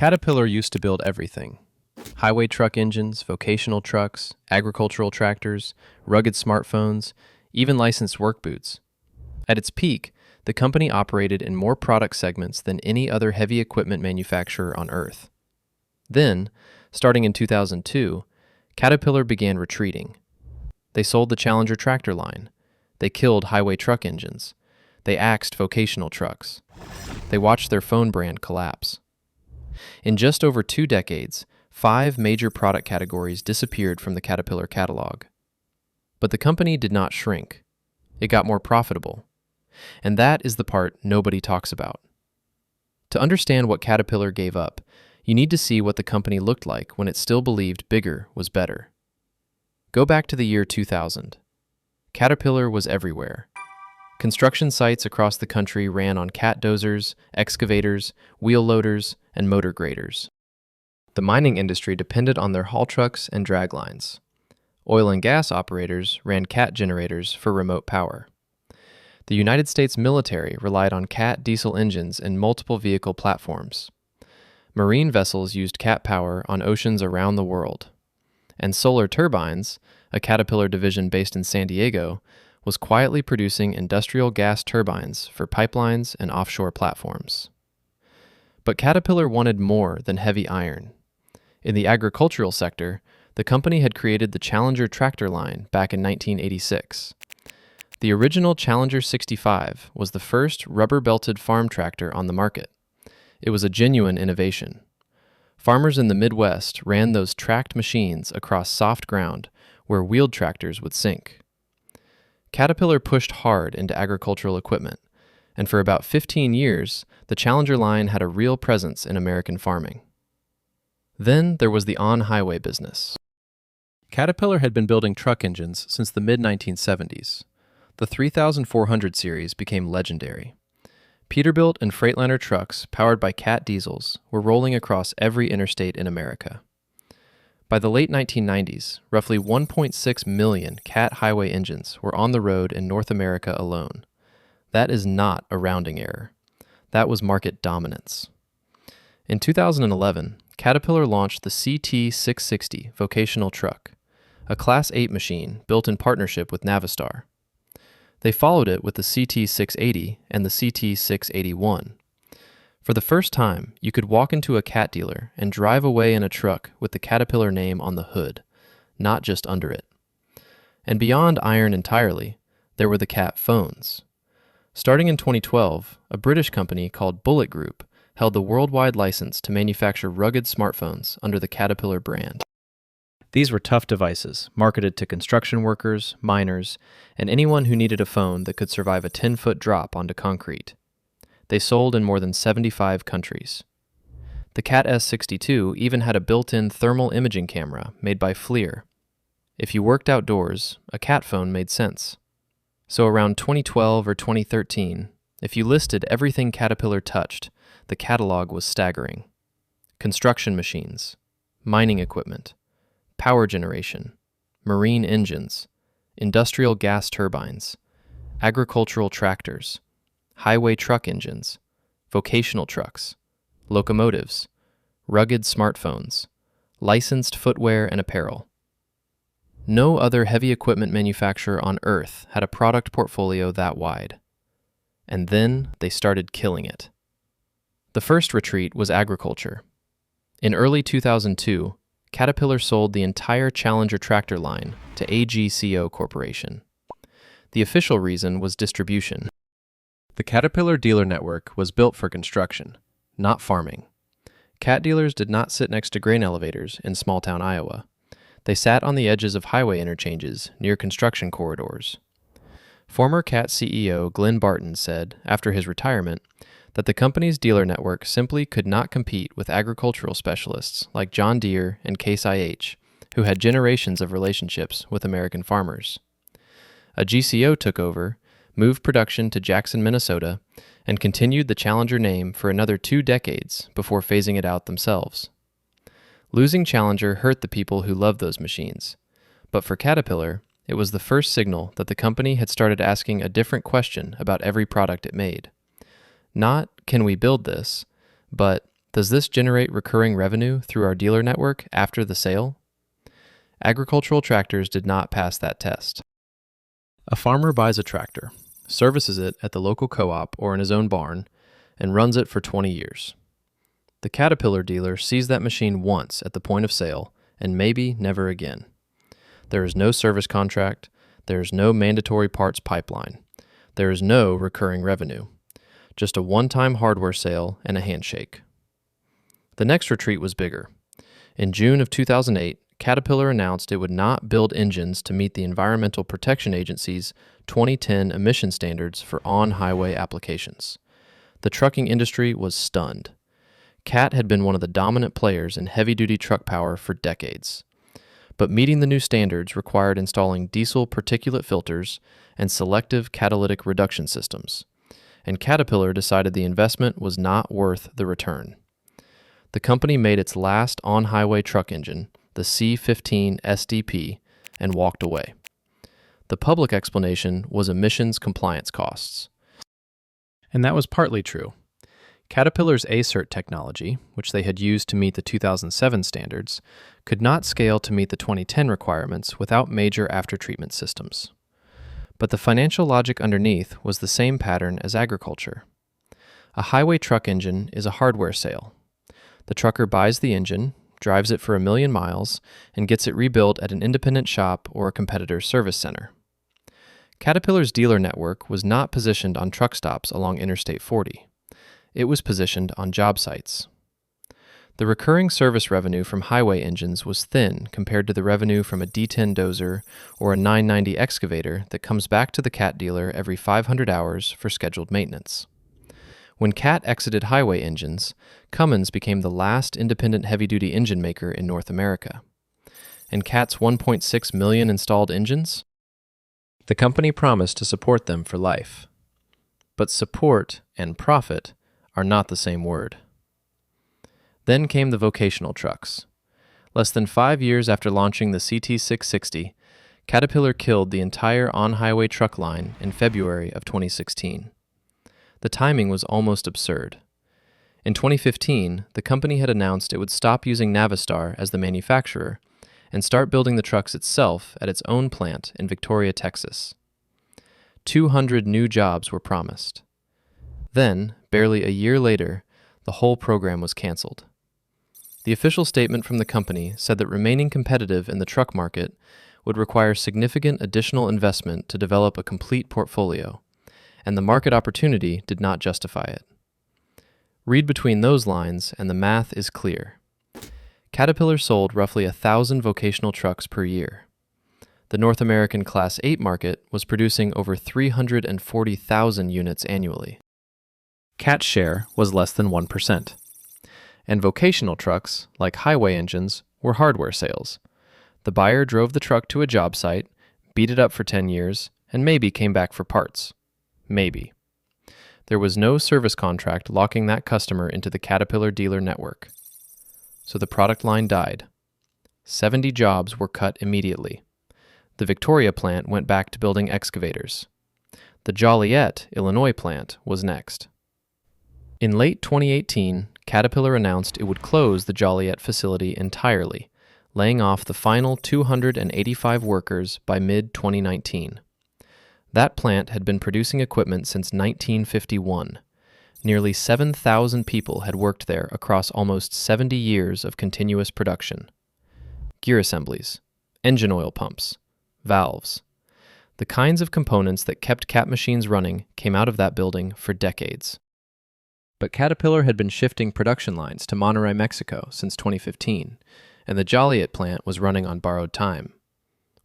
Caterpillar used to build everything: highway truck engines, vocational trucks, agricultural tractors, rugged smartphones, even licensed work boots. At its peak, the company operated in more product segments than any other heavy equipment manufacturer on Earth. Then, starting in 2002, Caterpillar began retreating. They sold the Challenger tractor line. They killed highway truck engines. They axed vocational trucks. They watched their phone brand collapse. In just over 2 decades, 5 major product categories disappeared from the Caterpillar catalog. But the company did not shrink. It got more profitable. And that is the part nobody talks about. To understand what Caterpillar gave up, you need to see what the company looked like when it still believed bigger was better. Go back to the year 2000. Caterpillar was everywhere. Construction sites across the country ran on cat dozers, excavators, wheel loaders, and motor graders. The mining industry depended on their haul trucks and drag lines. Oil and gas operators ran cat generators for remote power. The United States military relied on cat diesel engines in multiple vehicle platforms. Marine vessels used cat power on oceans around the world. And Solar Turbines, a Caterpillar division based in San Diego, was quietly producing industrial gas turbines for pipelines and offshore platforms. But Caterpillar wanted more than heavy iron. In the agricultural sector, the company had created the Challenger tractor line back in 1986. The original Challenger 65 was the first rubber-belted farm tractor on the market. It was a genuine innovation. Farmers in the Midwest ran those tracked machines across soft ground where wheeled tractors would sink. Caterpillar pushed hard into agricultural equipment, and for about 15 years, the Challenger line had a real presence in American farming. Then there was the on-highway business. Caterpillar had been building truck engines since the mid-1970s. The 3400 series became legendary. Peterbilt and Freightliner trucks powered by Cat diesels were rolling across every interstate in America. By the late 1990s, roughly 1.6 million Cat highway engines were on the road in North America alone. That is not a rounding error. That was market dominance. In 2011, Caterpillar launched the CT660 vocational truck, a Class 8 machine built in partnership with Navistar. They followed it with the CT680 and the CT681. For the first time, you could walk into a Cat dealer and drive away in a truck with the Caterpillar name on the hood, not just under it. And beyond iron entirely, there were the Cat phones. Starting in 2012, a British company called Bullet Group held the worldwide license to manufacture rugged smartphones under the Caterpillar brand. These were tough devices, marketed to construction workers, miners, and anyone who needed a phone that could survive a 10-foot drop onto concrete. They sold in more than 75 countries. The Cat S62 even had a built-in thermal imaging camera made by FLIR. If you worked outdoors, a Cat phone made sense. So around 2012 or 2013, if you listed everything Caterpillar touched, the catalog was staggering. Construction machines, mining equipment, power generation, marine engines, industrial gas turbines, agricultural tractors, highway truck engines, vocational trucks, locomotives, rugged smartphones, licensed footwear and apparel. No other heavy equipment manufacturer on Earth had a product portfolio that wide. And then they started killing it. The first retreat was agriculture. In early 2002, Caterpillar sold the entire Challenger tractor line to AGCO Corporation. The official reason was distribution. The Caterpillar dealer network was built for construction, not farming. Cat dealers did not sit next to grain elevators in small-town Iowa. They sat on the edges of highway interchanges near construction corridors. Former Cat CEO Glenn Barton said, after his retirement, that the company's dealer network simply could not compete with agricultural specialists like John Deere and Case IH, who had generations of relationships with American farmers. A GCO took over, moved production to Jackson, Minnesota, and continued the Challenger name for another 2 decades before phasing it out themselves. Losing Challenger hurt the people who loved those machines, but for Caterpillar, it was the first signal that the company had started asking a different question about every product it made. Not, can we build this, but Does this generate recurring revenue through our dealer network after the sale? Agricultural tractors did not pass that test. A farmer buys a tractor, services it at the local co-op or in his own barn, and runs it for 20 years. The Caterpillar dealer sees that machine once at the point of sale and maybe never again. There is no service contract, there is no mandatory parts pipeline, there is no recurring revenue, just a one-time hardware sale and a handshake. The next retreat was bigger. In June of 2008, Caterpillar announced it would not build engines to meet the Environmental Protection Agency's 2010 emission standards for on-highway applications. The trucking industry was stunned. Cat had been one of the dominant players in heavy-duty truck power for decades. But meeting the new standards required installing diesel particulate filters and selective catalytic reduction systems, and Caterpillar decided the investment was not worth the return. The company made its last on-highway truck engine, the C15 SDP, and walked away. The public explanation was emissions compliance costs. And that was partly true. Caterpillar's A-Cert technology, which they had used to meet the 2007 standards, could not scale to meet the 2010 requirements without major aftertreatment systems. But the financial logic underneath was the same pattern as agriculture. A highway truck engine is a hardware sale. The trucker buys the engine, drives it for 1 million miles, and gets it rebuilt at an independent shop or a competitor's service center. Caterpillar's dealer network was not positioned on truck stops along Interstate 40. It was positioned on job sites. The recurring service revenue from highway engines was thin compared to the revenue from a D10 dozer or a 990 excavator that comes back to the Cat dealer every 500 hours for scheduled maintenance. When Cat exited highway engines, Cummins became the last independent heavy-duty engine maker in North America. And Cat's 1.6 million installed engines? The company promised to support them for life. But support and profit are not the same word. Then came the vocational trucks. Less than 5 years after launching the CT660, Caterpillar killed the entire on-highway truck line in February of 2016. The timing was almost absurd. In 2015, the company had announced it would stop using Navistar as the manufacturer and start building the trucks itself at its own plant in Victoria, Texas. 200 new jobs were promised. Then, barely a year later, the whole program was canceled. The official statement from the company said that remaining competitive in the truck market would require significant additional investment to develop a complete portfolio, and the market opportunity did not justify it. Read between those lines, and the math is clear. Caterpillar sold roughly 1,000 vocational trucks per year. The North American Class 8 market was producing over 340,000 units annually. Cat's share was less than 1%. And vocational trucks, like highway engines, were hardware sales. The buyer drove the truck to a job site, beat it up for 10 years, and maybe came back for parts. Maybe. There was no service contract locking that customer into the Caterpillar dealer network. So the product line died. 70 jobs were cut immediately. The Victoria plant went back to building excavators. The Joliet, Illinois plant was next. In late 2018, Caterpillar announced it would close the Joliet facility entirely, laying off the final 285 workers by mid-2019. That plant had been producing equipment since 1951. Nearly 7,000 people had worked there across almost 70 years of continuous production. Gear assemblies, engine oil pumps, valves. The kinds of components that kept Cat machines running came out of that building for decades. But Caterpillar had been shifting production lines to Monterrey, Mexico since 2015, and the Joliet plant was running on borrowed time.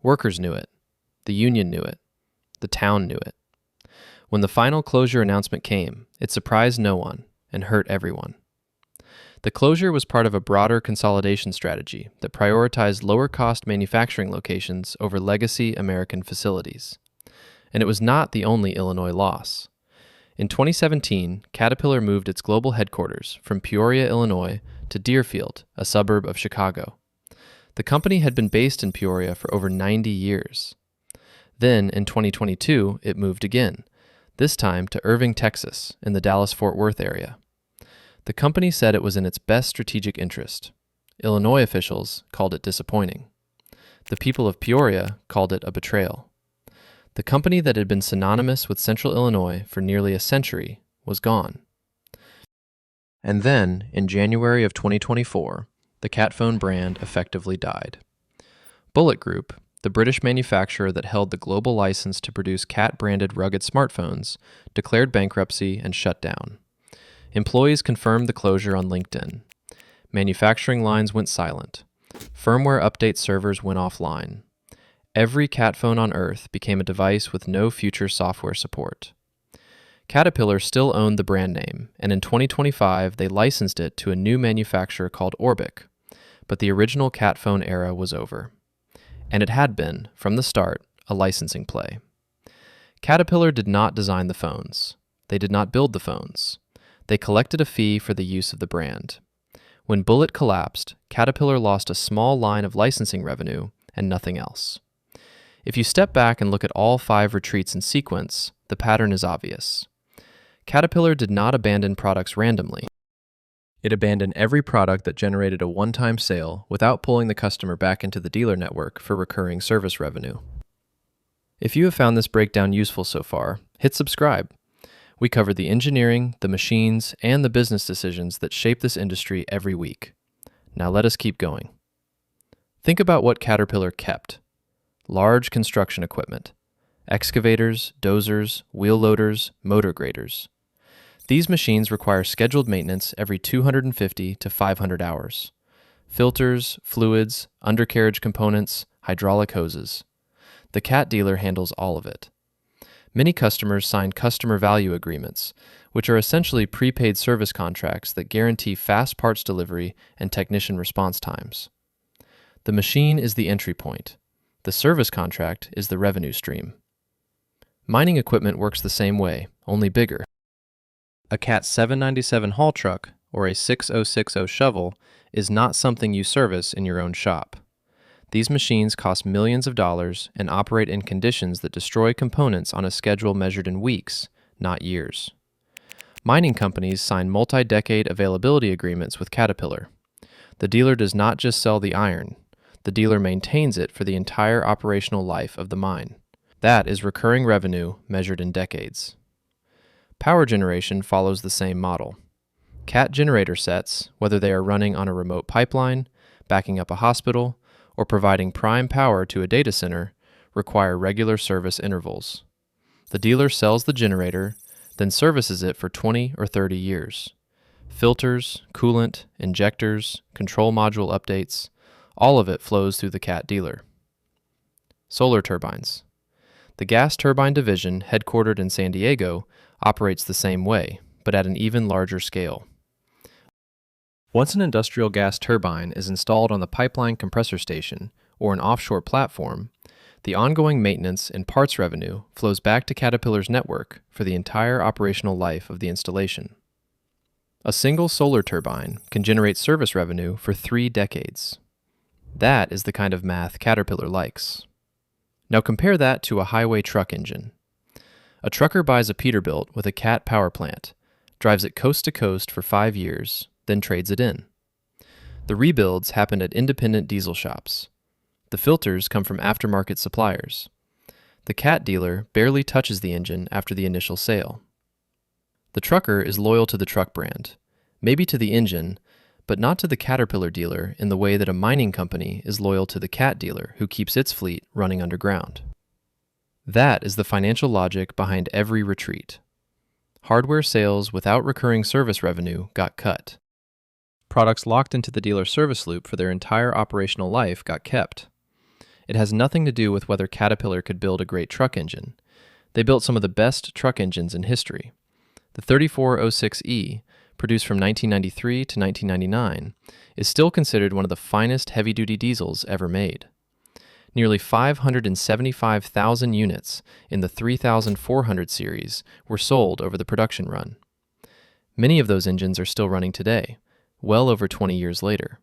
Workers knew it. The union knew it. The town knew it. When the final closure announcement came, it surprised no one and hurt everyone. The closure was part of a broader consolidation strategy that prioritized lower-cost manufacturing locations over legacy American facilities. And it was not the only Illinois loss. In 2017, Caterpillar moved its global headquarters from Peoria, Illinois, to Deerfield, a suburb of Chicago. The company had been based in Peoria for over 90 years. Then, in 2022, it moved again, this time to Irving, Texas, in the Dallas-Fort Worth area. The company said it was in its best strategic interest. Illinois officials called it disappointing. The people of Peoria called it a betrayal. The company that had been synonymous with Central Illinois for nearly a century was gone. And then, in January of 2024, the Cat phone brand effectively died. Bullet Group, the British manufacturer that held the global license to produce Cat-branded rugged smartphones, declared bankruptcy and shut down. Employees confirmed the closure on LinkedIn. Manufacturing lines went silent. Firmware update servers went offline. Every Cat phone on Earth became a device with no future software support. Caterpillar still owned the brand name, and in 2025 they licensed it to a new manufacturer called Orbic, but the original Cat phone era was over. And it had been, from the start, a licensing play. Caterpillar did not design the phones. They did not build the phones. They collected a fee for the use of the brand. When Bullet collapsed, Caterpillar lost a small line of licensing revenue and nothing else. If you step back and look at all 5 retreats in sequence, the pattern is obvious. Caterpillar did not abandon products randomly. It abandoned every product that generated a one-time sale without pulling the customer back into the dealer network for recurring service revenue. If you have found this breakdown useful so far, hit subscribe. We cover the engineering, the machines, and the business decisions that shape this industry every week. Now let us keep going. Think about what Caterpillar kept. Large construction equipment. Excavators, dozers, wheel loaders, motor graders. These machines require scheduled maintenance every 250 to 500 hours. Filters, fluids, undercarriage components, hydraulic hoses. The Cat dealer handles all of it. Many customers sign customer value agreements, which are essentially prepaid service contracts that guarantee fast parts delivery and technician response times. The machine is the entry point. The service contract is the revenue stream. Mining equipment works the same way, only bigger. A Cat 797 haul truck or a 6060 shovel is not something you service in your own shop. These machines cost millions of dollars and operate in conditions that destroy components on a schedule measured in weeks, not years. Mining companies sign multi-decade availability agreements with Caterpillar. The dealer does not just sell the iron. The dealer maintains it for the entire operational life of the mine. That is recurring revenue measured in decades. Power generation follows the same model. Cat generator sets, whether they are running on a remote pipeline, backing up a hospital, or providing prime power to a data center, require regular service intervals. The dealer sells the generator, then services it for 20 or 30 years. Filters, coolant, injectors, control module updates, all of it flows through the Cat dealer. Solar turbines. The gas turbine division, headquartered in San Diego, operates the same way, but at an even larger scale. Once an industrial gas turbine is installed on the pipeline compressor station or an offshore platform, the ongoing maintenance and parts revenue flows back to Caterpillar's network for the entire operational life of the installation. A single solar turbine can generate service revenue for 3 decades. That is the kind of math Caterpillar likes. Now compare that to a highway truck engine. A trucker buys a Peterbilt with a Cat power plant, drives it coast to coast for 5 years, then trades it in. The rebuilds happen at independent diesel shops. The filters come from aftermarket suppliers. The Cat dealer barely touches the engine after the initial sale. The trucker is loyal to the truck brand, maybe to the engine, but not to the Caterpillar dealer in the way that a mining company is loyal to the Cat dealer who keeps its fleet running underground. That is the financial logic behind every retreat. Hardware sales without recurring service revenue got cut. Products locked into the dealer service loop for their entire operational life got kept. It has nothing to do with whether Caterpillar could build a great truck engine. They built some of the best truck engines in history. The 3406E, produced from 1993 to 1999, is still considered one of the finest heavy-duty diesels ever made. Nearly 575,000 units in the 3400 series were sold over the production run. Many of those engines are still running today, well over 20 years later.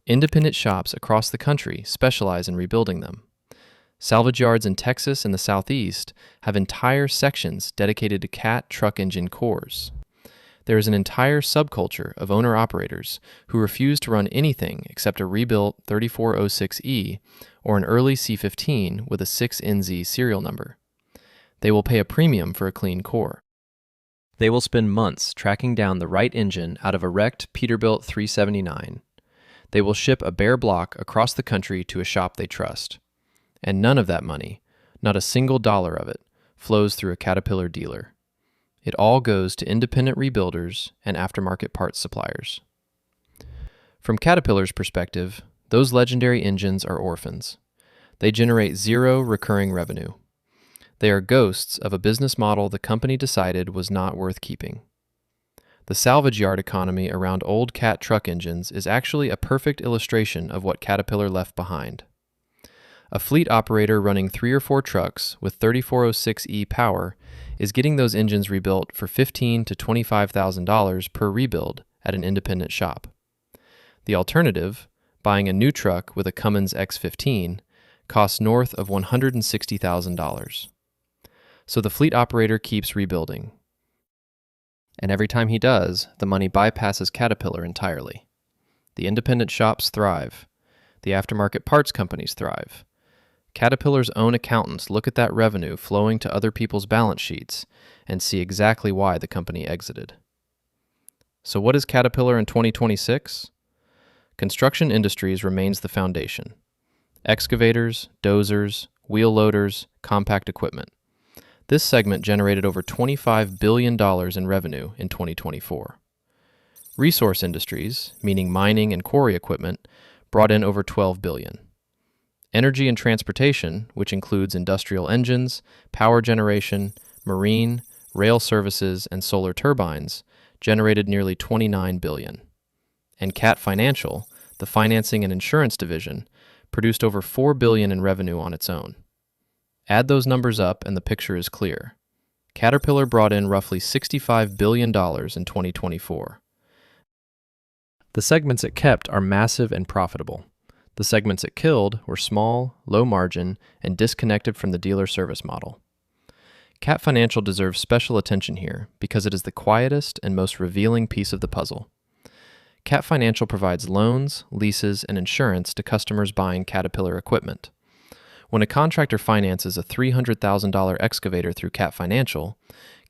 Independent shops across the country specialize in rebuilding them. Salvage yards in Texas and the Southeast have entire sections dedicated to Cat truck engine cores. There is an entire subculture of owner-operators who refuse to run anything except a rebuilt 3406E or an early C15 with a 6NZ serial number. They will pay a premium for a clean core. They will spend months tracking down the right engine out of a wrecked Peterbilt 379. They will ship a bare block across the country to a shop they trust. And none of that money, not a single dollar of it, flows through a Caterpillar dealer. It all goes to independent rebuilders and aftermarket parts suppliers. From Caterpillar's perspective, those legendary engines are orphans. They generate zero recurring revenue. They are ghosts of a business model the company decided was not worth keeping. The salvage yard economy around old Cat truck engines is actually a perfect illustration of what Caterpillar left behind. A fleet operator running 3 or 4 trucks with 3406E power is getting those engines rebuilt for $15,000 to $25,000 per rebuild at an independent shop. The alternative, buying a new truck with a Cummins X15, costs north of $160,000. So the fleet operator keeps rebuilding. And every time he does, the money bypasses Caterpillar entirely. The independent shops thrive. The aftermarket parts companies thrive. Caterpillar's own accountants look at that revenue flowing to other people's balance sheets and see exactly why the company exited. So what is Caterpillar in 2026? Construction Industries remains the foundation. Excavators, dozers, wheel loaders, compact equipment. This segment generated over $25 billion in revenue in 2024. Resource Industries, meaning mining and quarry equipment, brought in over $12 billion. Energy and transportation, which includes industrial engines, power generation, marine, rail services, and solar turbines, generated nearly $29 billion. And Cat Financial, the financing and insurance division, produced over $4 billion in revenue on its own. Add those numbers up and the picture is clear. Caterpillar brought in roughly $65 billion in 2024. The segments it kept are massive and profitable. The segments it killed were small, low margin, and disconnected from the dealer service model. Cat Financial deserves special attention here because it is the quietest and most revealing piece of the puzzle. Cat Financial provides loans, leases, and insurance to customers buying Caterpillar equipment. When a contractor finances a $300,000 excavator through Cat Financial,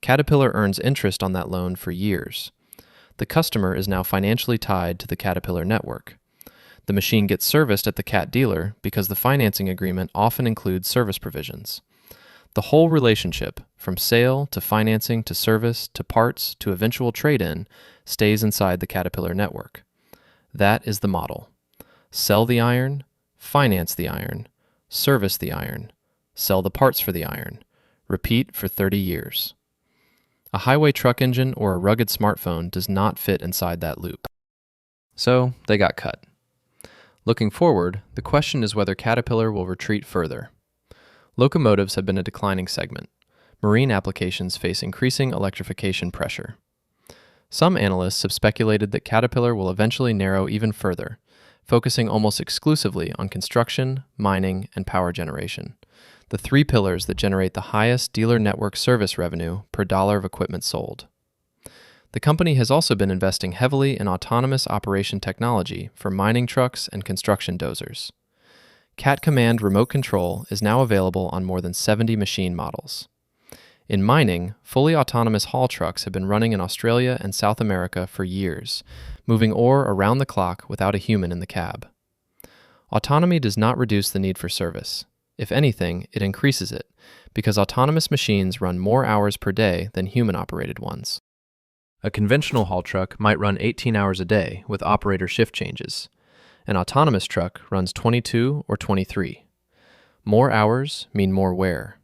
Caterpillar earns interest on that loan for years. The customer is now financially tied to the Caterpillar network. The machine gets serviced at the Cat dealer because the financing agreement often includes service provisions. The whole relationship, from sale to financing to service to parts to eventual trade-in, stays inside the Caterpillar network. That is the model. Sell the iron, finance the iron, service the iron, sell the parts for the iron, repeat for 30 years. A highway truck engine or a rugged smartphone does not fit inside that loop. So they got cut. Looking forward, the question is whether Caterpillar will retreat further. Locomotives have been a declining segment. Marine applications face increasing electrification pressure. Some analysts have speculated that Caterpillar will eventually narrow even further, focusing almost exclusively on construction, mining, and power generation, the 3 pillars that generate the highest dealer network service revenue per dollar of equipment sold. The company has also been investing heavily in autonomous operation technology for mining trucks and construction dozers. Cat Command remote control is now available on more than 70 machine models. In mining, fully autonomous haul trucks have been running in Australia and South America for years, moving ore around the clock without a human in the cab. Autonomy does not reduce the need for service. If anything, it increases it, because autonomous machines run more hours per day than human-operated ones. A conventional haul truck might run 18 hours a day with operator shift changes. An autonomous truck runs 22 or 23. More hours mean more wear.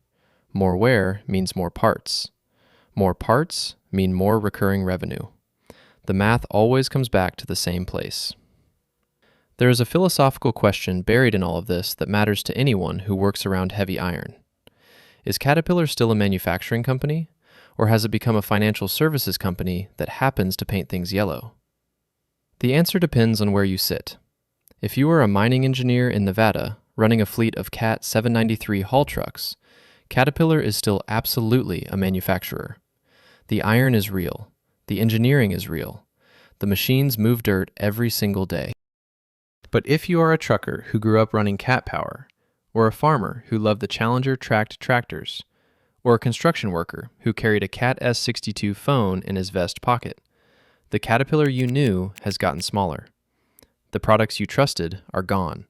More wear means more parts. More parts mean more recurring revenue. The math always comes back to the same place. There is a philosophical question buried in all of this that matters to anyone who works around heavy iron. Is Caterpillar still a manufacturing company, or has it become a financial services company that happens to paint things yellow? The answer depends on where you sit. If you are a mining engineer in Nevada running a fleet of Cat 793 haul trucks, Caterpillar is still absolutely a manufacturer. The iron is real. The engineering is real. The machines move dirt every single day. But if you are a trucker who grew up running cat power, or a farmer who loved the Challenger tracked tractors, or a construction worker who carried a Cat S62 phone in his vest pocket, the Caterpillar you knew has gotten smaller. The products you trusted are gone,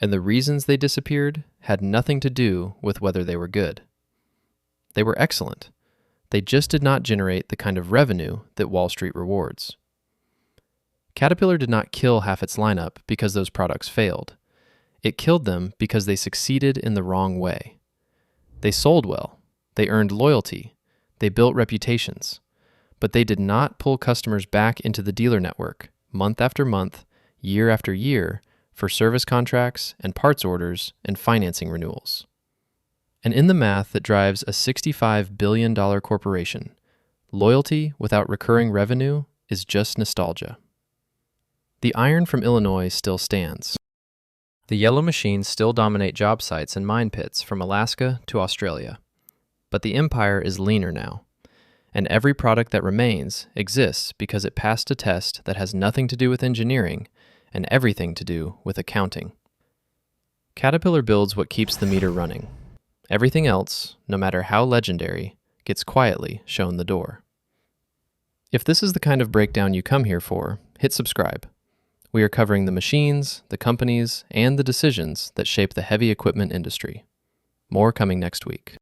and the reasons they disappeared had nothing to do with whether they were good. They were excellent. They just did not generate the kind of revenue that Wall Street rewards. Caterpillar did not kill half its lineup because those products failed. It killed them because they succeeded in the wrong way. They sold well, they earned loyalty, they built reputations, but they did not pull customers back into the dealer network month after month, year after year, for service contracts and parts orders and financing renewals. And in the math that drives a $65 billion corporation, loyalty without recurring revenue is just nostalgia. The iron from Illinois still stands. The yellow machines still dominate job sites and mine pits from Alaska to Australia. But the empire is leaner now, and every product that remains exists because it passed a test that has nothing to do with engineering and everything to do with accounting. Caterpillar builds what keeps the meter running. Everything else, no matter how legendary, gets quietly shown the door. If this is the kind of breakdown you come here for, hit subscribe. We are covering the machines, the companies, and the decisions that shape the heavy equipment industry. More coming next week.